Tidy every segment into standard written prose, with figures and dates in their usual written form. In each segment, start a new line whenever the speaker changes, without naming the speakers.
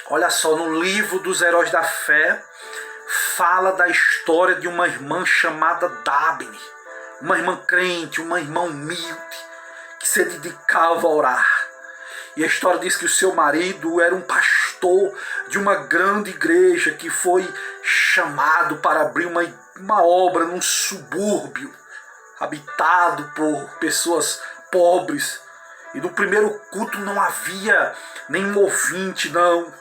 Olha só, no livro dos Heróis da Fé, fala da história de uma irmã chamada Dabne, uma irmã crente, uma irmã humilde, que se dedicava a orar. E a história diz que o seu marido era um pastor de uma grande igreja que foi chamado para abrir uma obra num subúrbio, habitado por pessoas pobres. E no primeiro culto não havia nenhum ouvinte, não.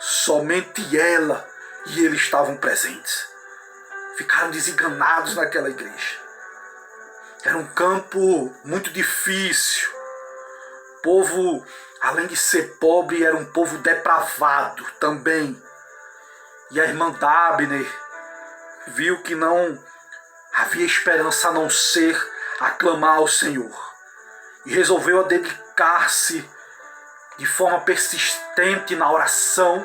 Somente ela e ele estavam presentes. Ficaram desenganados naquela igreja. Era um campo muito difícil. O povo, além de ser pobre, era um povo depravado também. E a irmã Dabne viu que não havia esperança a não ser aclamar ao Senhor. E resolveu dedicar-se de forma persistente na oração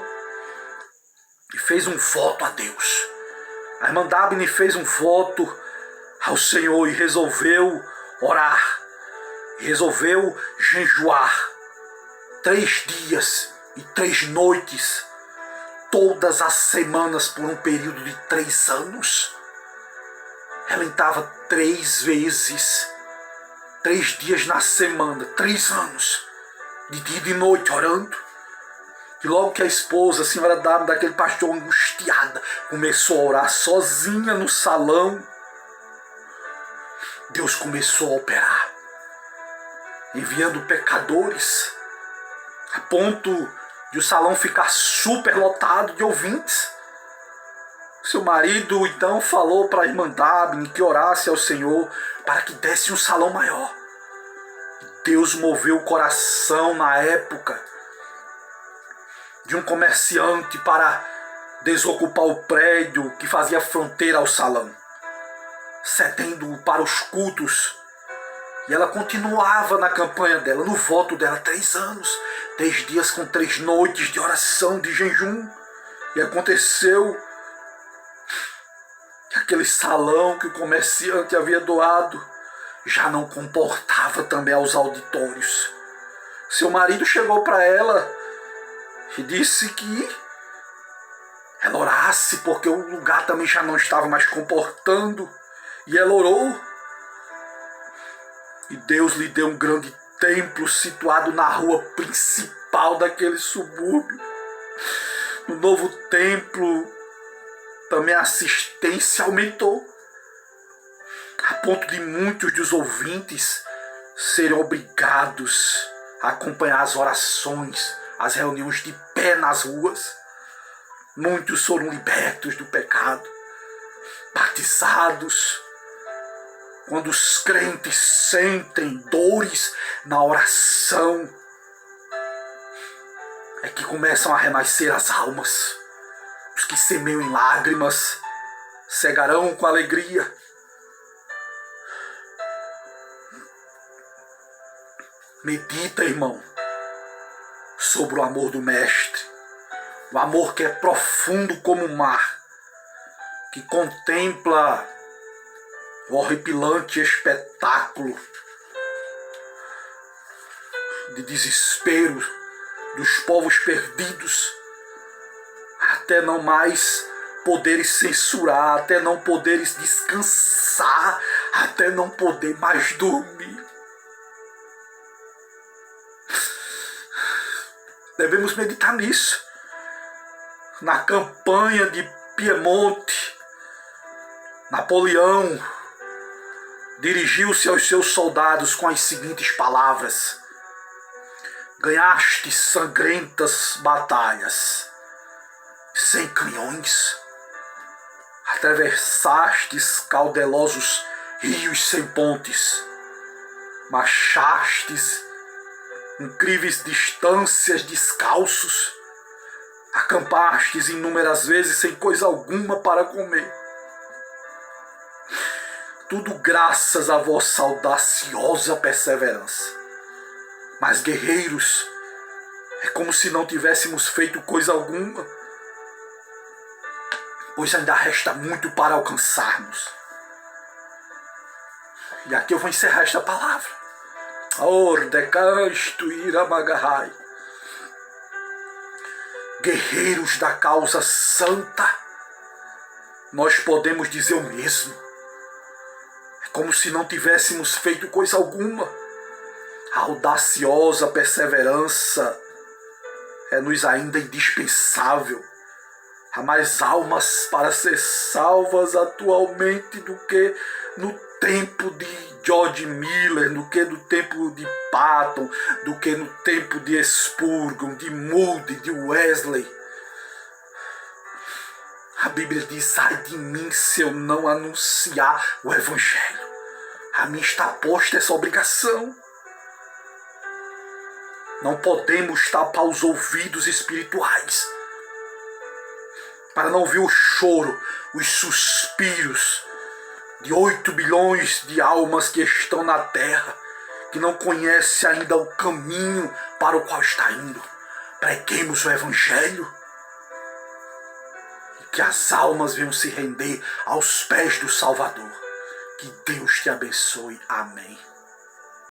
e fez um voto a Deus. A irmã Dabne fez um voto ao Senhor e resolveu orar. Resolveu jejuar 3 dias e 3 noites, todas as semanas por um período de 3 anos. Ela entrava 3 vezes, 3 dias na semana, 3 anos, de dia e de noite orando. E logo que a esposa, a senhora daquele pastor angustiada, começou a orar sozinha no salão, Deus começou a operar, enviando pecadores, a ponto de o salão ficar super lotado de ouvintes. Seu marido então falou para a irmã Dabne que orasse ao Senhor para que desse um salão maior. Deus moveu o coração na época de um comerciante para desocupar o prédio que fazia fronteira ao salão, cedendo para os cultos. E ela continuava na campanha dela, no voto dela, 3 anos, 3 dias com 3 noites de oração, de jejum. E aconteceu que aquele salão que o comerciante havia doado já não comportava também aos auditórios. Seu marido chegou para ela e disse que ela orasse, porque o lugar também já não estava mais comportando. E ela orou. E Deus lhe deu um grande templo situado na rua principal daquele subúrbio. No novo templo, também a assistência aumentou, a ponto de muitos dos ouvintes serem obrigados a acompanhar as orações, as reuniões de pé nas ruas. Muitos foram libertos do pecado, batizados. Quando os crentes sentem dores na oração, é que começam a renascer as almas. Os que semeiam em lágrimas cegarão com alegria. Medita, irmão, sobre o amor do Mestre. O amor que é profundo como o mar, que contempla o horripilante espetáculo de desespero dos povos perdidos, até não mais poderes censurar, até não poderes descansar, até não poder mais dormir. Devemos meditar nisso. Na campanha de Piemonte, Napoleão dirigiu-se aos seus soldados com as seguintes palavras: ganhaste sangrentas batalhas, sem canhões, atravessastes caudelosos rios sem pontes, marchastes incríveis distâncias descalços, acampastes inúmeras vezes sem coisa alguma para comer. Tudo graças à vossa audaciosa perseverança. Mas, guerreiros, é como se não tivéssemos feito coisa alguma, pois ainda resta muito para alcançarmos. E aqui eu vou encerrar esta palavra. Ordecansto iramagahai. guerreiros da causa santa, nós podemos dizer o mesmo. É como se não tivéssemos feito coisa alguma. A audaciosa perseverança é-nos ainda indispensável. Há mais almas para ser salvas atualmente do que no tempo de George Miller, do que no tempo de Patton, do que no tempo de Spurgeon, de Moody, de Wesley. A Bíblia diz: ai de mim se eu não anunciar o Evangelho. A mim está posta essa obrigação. Não podemos tapar os ouvidos espirituais para não ouvir o choro, os suspiros de 8 bilhões de almas que estão na terra, que não conhecem ainda o caminho para o qual está indo. Preguemos o Evangelho e que as almas venham se render aos pés do Salvador. Que Deus te abençoe. Amém.